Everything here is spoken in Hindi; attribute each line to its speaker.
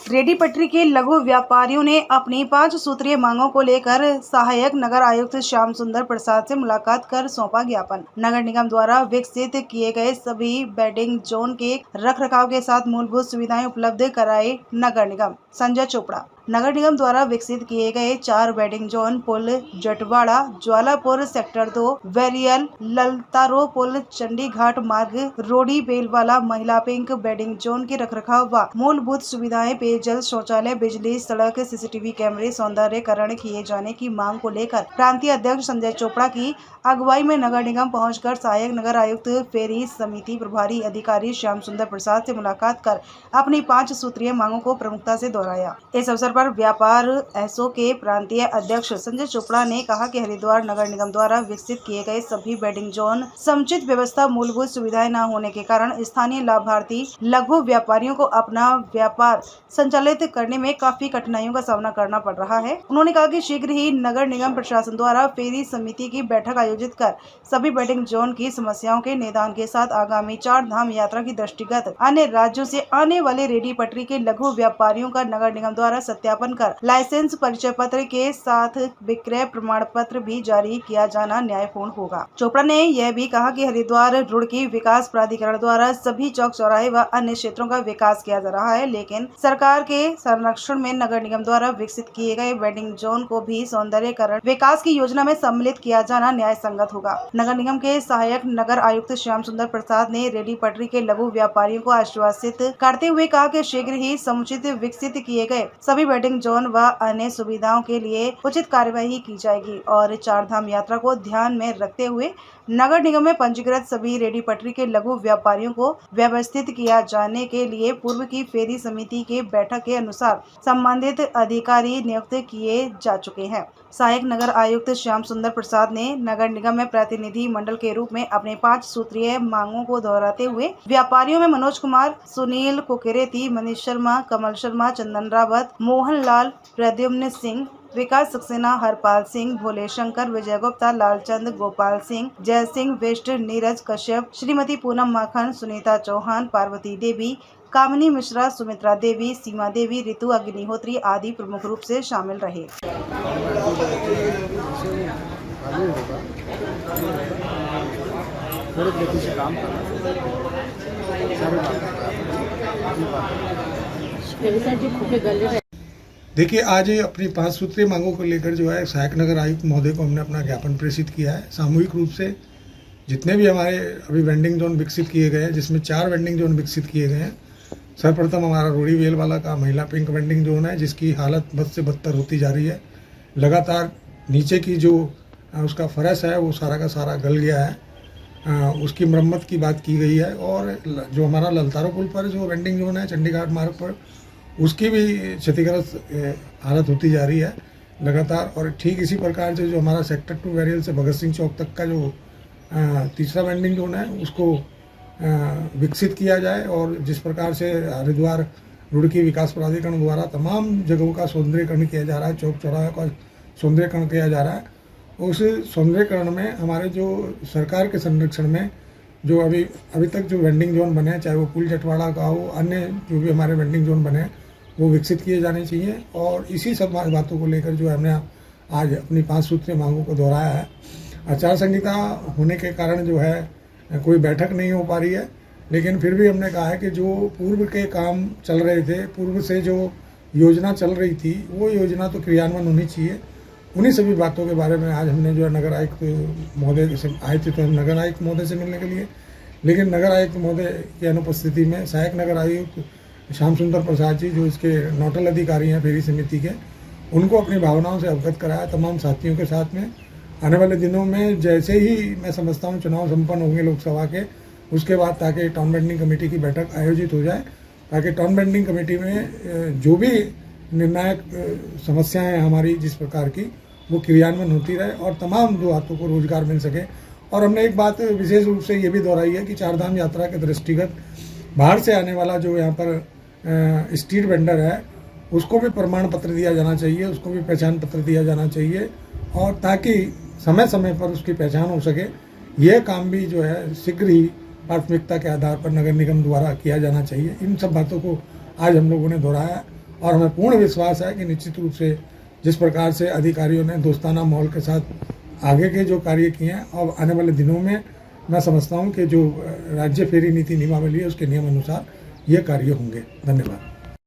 Speaker 1: रेडी पटरी के लघु व्यापारियों ने अपनी 5 सूत्रीय मांगों को लेकर सहायक नगर आयुक्त श्याम सुंदर प्रसाद से मुलाकात कर सौंपा ज्ञापन। नगर निगम द्वारा विकसित किए गए सभी वेंडिंग जोन के रखरखाव के साथ मूलभूत सुविधाएं उपलब्ध कराए नगर निगम। संजय चोपड़ा। नगर निगम द्वारा विकसित किए गए 4 वेंडिंग जोन पुल जटवाड़ा ज्वालापुर सेक्टर 2 वेरियल ललतारो पुल चंडीघाट मार्ग रोडी बेलवाला महिला पिंक वेंडिंग जोन के रखरखाव व मूलभूत सुविधाएं पेयजल शौचालय बिजली सड़क सीसीटीवी कैमरे सौंदर्यकरण किए जाने की मांग को लेकर प्रांतीय अध्यक्ष संजय चोपड़ा की अगुवाई में नगर निगम पहुंचकर सहायक नगर आयुक्त फेरी समिति प्रभारी अधिकारी श्याम सुंदर प्रसाद से मुलाकात कर अपनी 5 सूत्रीय मांगों को प्रमुखता से दोहराया। इस अवसर पर व्यापार एसओ के प्रांतीय अध्यक्ष संजय चोपड़ा ने कहा कि हरिद्वार नगर निगम द्वारा विकसित किए गए सभी वेंडिंग जोन समुचित व्यवस्था मूलभूत सुविधाएं न होने के कारण स्थानीय लाभार्थी लघु व्यापारियों को अपना व्यापार संचालित करने में काफी कठिनाइयों का सामना करना पड़ रहा है। उन्होंने कहा कि शीघ्र ही नगर निगम प्रशासन द्वारा फेरी समिति की बैठक आयोजित कर सभी वेंडिंग जोन की समस्याओं के निदान के साथ आगामी 4 धाम यात्रा की दृष्टिगत अन्य राज्यों से आने वाले रेडी पटरी के लघु व्यापारियों का नगर निगम द्वारा सत्यापन कर लाइसेंस परिचय पत्र के साथ विक्रय प्रमाण पत्र भी जारी किया जाना न्यायपूर्ण होगा। चोपड़ा ने यह भी कहा कि हरिद्वार रुड़की विकास प्राधिकरण द्वारा सभी चौक चौराहे व अन्य क्षेत्रों का विकास किया जा रहा है, लेकिन सरकार के संरक्षण में नगर निगम द्वारा विकसित किए गए वेंडिंग जोन को भी सौंदर्यकरण विकास की योजना में सम्मिलित किया जाना न्याय संगत होगा। नगर निगम के सहायक नगर आयुक्त श्याम सुंदर प्रसाद ने रेडी पटरी के लघु व्यापारियों को आश्वासित करते हुए कहा कि शीघ्र ही समुचित विकसित किए गए सभी वेंडिंग जोन व अन्य सुविधाओं के लिए उचित कार्यवाही की जाएगी और 4 धाम यात्रा को ध्यान में रखते हुए नगर निगम में पंजीकृत सभी रेडी पटरी के लघु व्यापारियों को व्यवस्थित किया जाने के लिए पूर्व की फेरी समिति के बैठक के अनुसार संबंधित अधिकारी नियुक्त किए जा चुके हैं। सहायक नगर आयुक्त श्याम सुंदर प्रसाद ने नगर निगम में प्रतिनिधि मंडल के रूप में अपने 5 सूत्रीय मांगों को दोहराते हुए व्यापारियों में मनोज कुमार, सुनील कुकेरेती, मनीष शर्मा, कमल शर्मा, चंदन रावत, मोहन लाल, प्रद्युम्न सिंह, विकास सक्सेना, हरपाल सिंह, भोले शंकर, विजय गुप्ता, लालचंद, गोपाल सिंह, जय सिंह बिष्ट, नीरज कश्यप, श्रीमती पूनम माखन, सुनीता चौहान, पार्वती देवी, कामिनी मिश्रा, सुमित्रा देवी, सीमा देवी, ऋतु अग्निहोत्री आदि प्रमुख रूप से शामिल रहे।
Speaker 2: देखिए, आज अपनी 5 सूत्रीय मांगों को लेकर जो है सहायक नगर आयुक्त महोदय को हमने अपना ज्ञापन प्रेषित किया है। सामूहिक रूप से जितने भी हमारे अभी वेंडिंग जोन विकसित किए गए हैं, जिसमें 4 वेंडिंग जोन विकसित किए गए हैं। सर्वप्रथम हमारा रोडी वेलवाला का महिला पिंक वेंडिंग जोन है, जिसकी हालत बद से बदतर होती जा रही है। लगातार नीचे की जो उसका फर्श है वो सारा का सारा गल गया है। उसकी मरम्मत की बात की गई है और जो हमारा ललतारो पुल पर जो वेंडिंग जोन है चंडीघाट मार्ग पर, उसकी भी क्षतिग्रस्त हालत होती जा रही है लगातार। और ठीक इसी प्रकार से जो हमारा सेक्टर 2 वेरियल से भगत सिंह चौक तक का जो तीसरा वेंडिंग जोन है उसको विकसित किया जाए और जिस प्रकार से हरिद्वार रुड़की विकास प्राधिकरण द्वारा तमाम जगहों का सौंदर्यकरण किया जा रहा है, चौक चौराहे का सौंदर्यकरण किया जा रहा है, उस सौंदर्यकरण में हमारे जो सरकार के संरक्षण में जो अभी तक जो वेंडिंग जोन बने, चाहे वो पुल जटवाड़ा का हो, अन्य जो भी हमारे वेंडिंग जोन बने वो विकसित किए जाने चाहिए। और इसी सब बातों को लेकर जो हमने आज अपनी 5 सूत्रीय मांगों को दोहराया है। आचार संहिता होने के कारण जो है कोई बैठक नहीं हो पा रही है, लेकिन फिर भी हमने कहा है कि जो पूर्व के काम चल रहे थे, पूर्व से जो योजना चल रही थी, वो योजना तो क्रियान्वयन होनी चाहिए। उन्हीं सभी बातों के बारे में आज हमने जो है नगर आयुक्त महोदय से आए थे, तो हम नगर आयुक्त महोदय से मिलने के लिए, लेकिन नगर आयुक्त महोदय की अनुपस्थिति में सहायक नगर आयुक्त श्याम सुंदर प्रसाद जी, जो इसके नोडल अधिकारी हैं फेरी समिति के, उनको अपनी भावनाओं से अवगत कराया तमाम साथियों के साथ में। आने वाले दिनों में जैसे ही मैं समझता हूँ चुनाव संपन्न होंगे लोकसभा के, उसके बाद ताकि टाउन बेंडिंग कमेटी की बैठक आयोजित हो जाए, ताकि टाउन बेंडिंग कमेटी में जो भी निर्णायक समस्याएं हैं हमारी जिस प्रकार की, वो क्रियान्वयन होती रहे और तमाम दुआतों को रोजगार मिल सके। और हमने एक बात विशेष रूप से ये भी दोहराई है कि 4 धाम यात्रा के दृष्टिगत बाहर से आने वाला जो यहाँ पर स्ट्रीट वेंडर है उसको भी प्रमाण पत्र दिया जाना चाहिए, उसको भी पहचान पत्र दिया जाना चाहिए, और ताकि समय समय पर उसकी पहचान हो सके। यह काम भी जो है शीघ्र ही प्राथमिकता के आधार पर नगर निगम द्वारा किया जाना चाहिए। इन सब बातों को आज हम लोगों ने दोहराया और हमें पूर्ण विश्वास है कि निश्चित रूप से जिस प्रकार से अधिकारियों ने दोस्ताना माहौल के साथ आगे के जो कार्य किए हैं, और आने वाले दिनों में मैं समझता हूं कि जो राज्य फेरी नीति नियमावली है उसके नियम अनुसार ये कार्य होंगे। धन्यवाद।